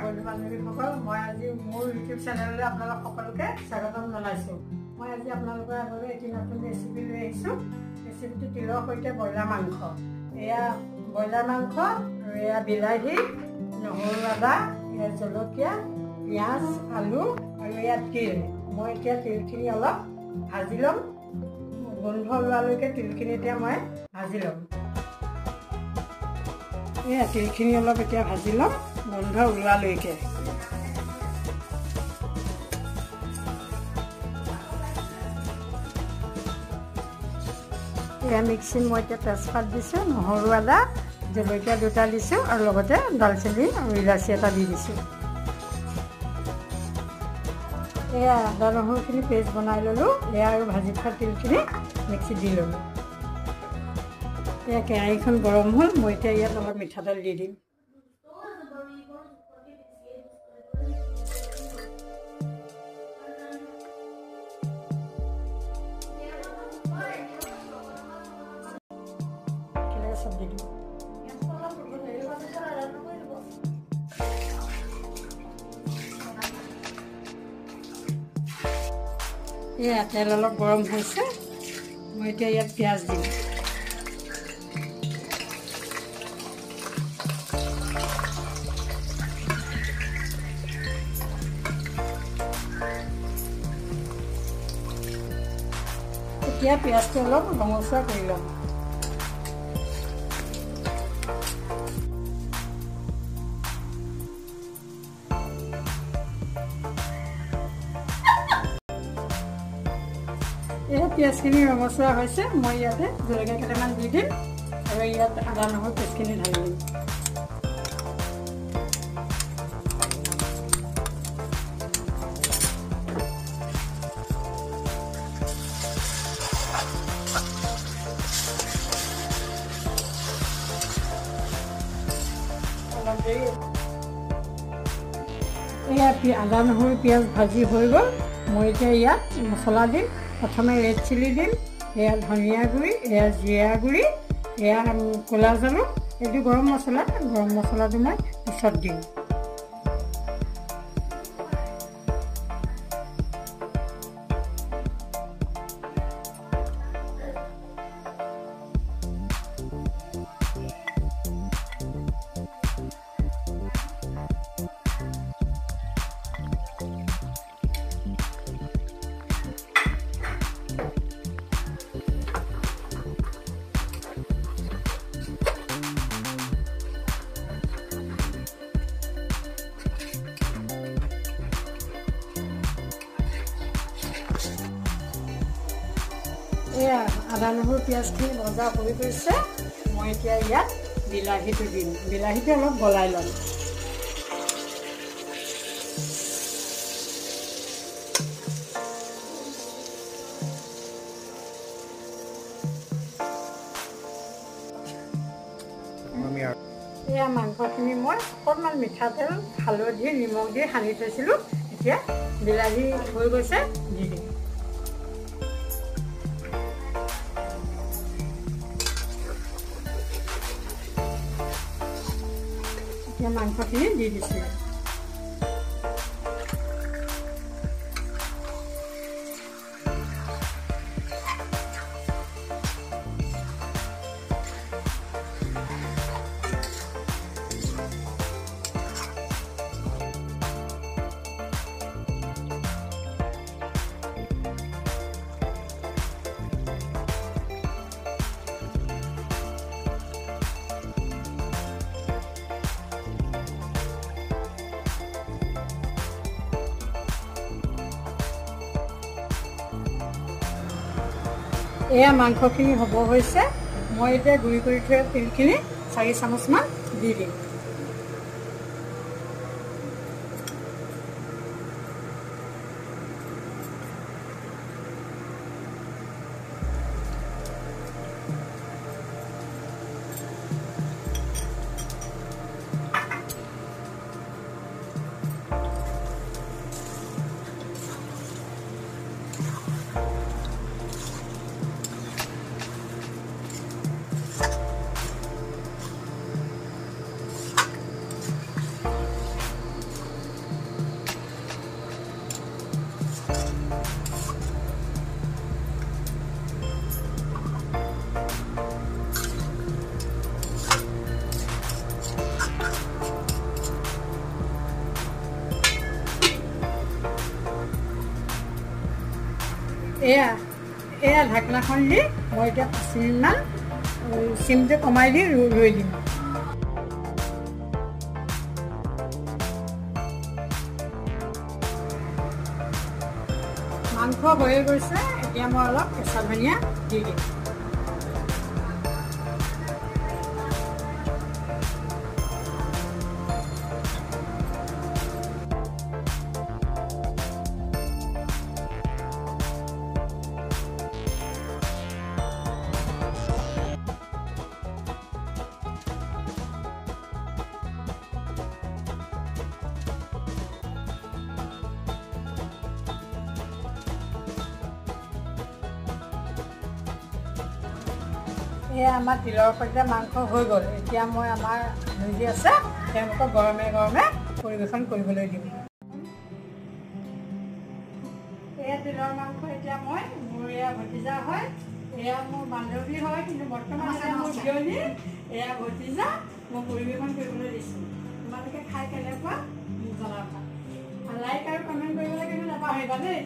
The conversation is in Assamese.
বন্ধু বান্ধৱীসকল, মই আজি মোৰ ইউটিউব চেনেললৈ আপোনালোক সকলোকে স্বাগতম জনাইছোঁ। মই আজি আপোনালোকৰ আগলৈ এটি নতুন ৰেচিপি লৈ আহিছোঁ। ৰেচিপিটো তিলৰ সৈতে ব্ৰইলাৰ মাংস। এয়া ব্ৰইলাৰ মাংস আৰু এয়া বিলাহী, নহৰু, আদা, এয়া জলকীয়া, পিঁয়াজ, আলু আৰু এয়া তিল। মই এতিয়া তিলখিনি অলপ ভাজি ল'ম। গোন্ধ ওলোৱালৈকে তিলখিনি এতিয়া মই ভাজি ল'ম। এয়া তিলখিনি অলপ এতিয়া ভাজি ল'ম গোন্ধ ওলোৱালৈকে। এয়া মিক্সিত মই এতিয়া তেজপাত দিছোঁ, নহৰু, আদা, জলকীয়া দুটা দিছোঁ আৰু লগতে দালচেনি আৰু ইলাচি এটা দি দিছোঁ। এয়া আদা নহৰুখিনি পেষ্ট বনাই ল'লোঁ। এয়া আৰু ভাজি থোৱা তিলখিনি মিক্সিত দি ল'লোঁ। এয়া কেৰাহীখন গৰম হ'ল। মই এতিয়া ইয়াত অলপ মিঠাতেল দি দিম। চব দি দিম। এয়া তেল অলপ গৰম হৈছে। মই এতিয়া ইয়াত পিঁয়াজ দিম। এতিয়া পিঁয়াজটো অলপ ৰঙচুৱা কৰি ল'ম। এই পিঁয়াজখিনি ৰঙচুৱা হৈছে। মই ইয়াতে জলকীয়া কেইটামান দি দিম আৰু ইয়াত আদা নহৰু পেষ্টখিনি ঢালি দিম। এয়া আদা নহৰু পিঁয়াজ ভাজি হৈ গ'ল। মই এতিয়া ইয়াত মছলা দিম। প্ৰথমে ৰেড চিলি দিম, এয়া ধনিয়া গুড়ি, এয়া জিৰা গুড়ি, এয়া ক'লা জালুক, এইটো গৰম মছলাটো মই পিছত দিম। এয়া আদা নহৰু পিঁয়াজখিনি ভজা হৈ গৈছে। মই এতিয়া ইয়াত বিলাহীটো দিম। বিলাহীটো অলপ গলাই ল'ম। এয়া মাংসখিনি মই অকণমান মিঠাতেল, হালধি, নিমখ দি সানি থৈছিলোঁ। এতিয়া বিলাহী হৈ গৈছে, দি দিম। এতিয়া মাংসখিনি দি দিছোঁ। এয়া মাংসখিনি হ'ব হৈছে। মই এতিয়া গুড়ি কৰি থোৱা তিলখিনি 4 চামুচমান দি দিম। এয়া ঢাকনাখন দি মই এতিয়া 5 মিনিটমান চিমটো কমাই দি ৰৈ দিম। মাংস হৈয়ে গৈছে, এতিয়া মই অলপ কেঁচা ধনিয়া দি দিম। এয়া আমাৰ তিলৰ সৈতে মাংস হৈ গ'ল। এতিয়া মই আমাৰ আলহী আছে তেওঁলোকক গৰমে গৰমে পৰিৱেশন কৰিবলৈ দিম। এয়া তিলৰ মাংস এতিয়া মোৰ এয়া ভতিজা হয়, এয়া মোৰ বান্ধৱী হয়, কিন্তু বৰ্তমান মোৰ জীয়নী, এয়া ভতিজা মই পৰিৱেশন কৰিবলৈ দিছোঁ। তোমালোকে খাই কেনেকুৱা মোক জনাবা। লাইক আৰু কমেণ্ট কৰিবলৈ কিন্তু নাপাহৰিবা দেই।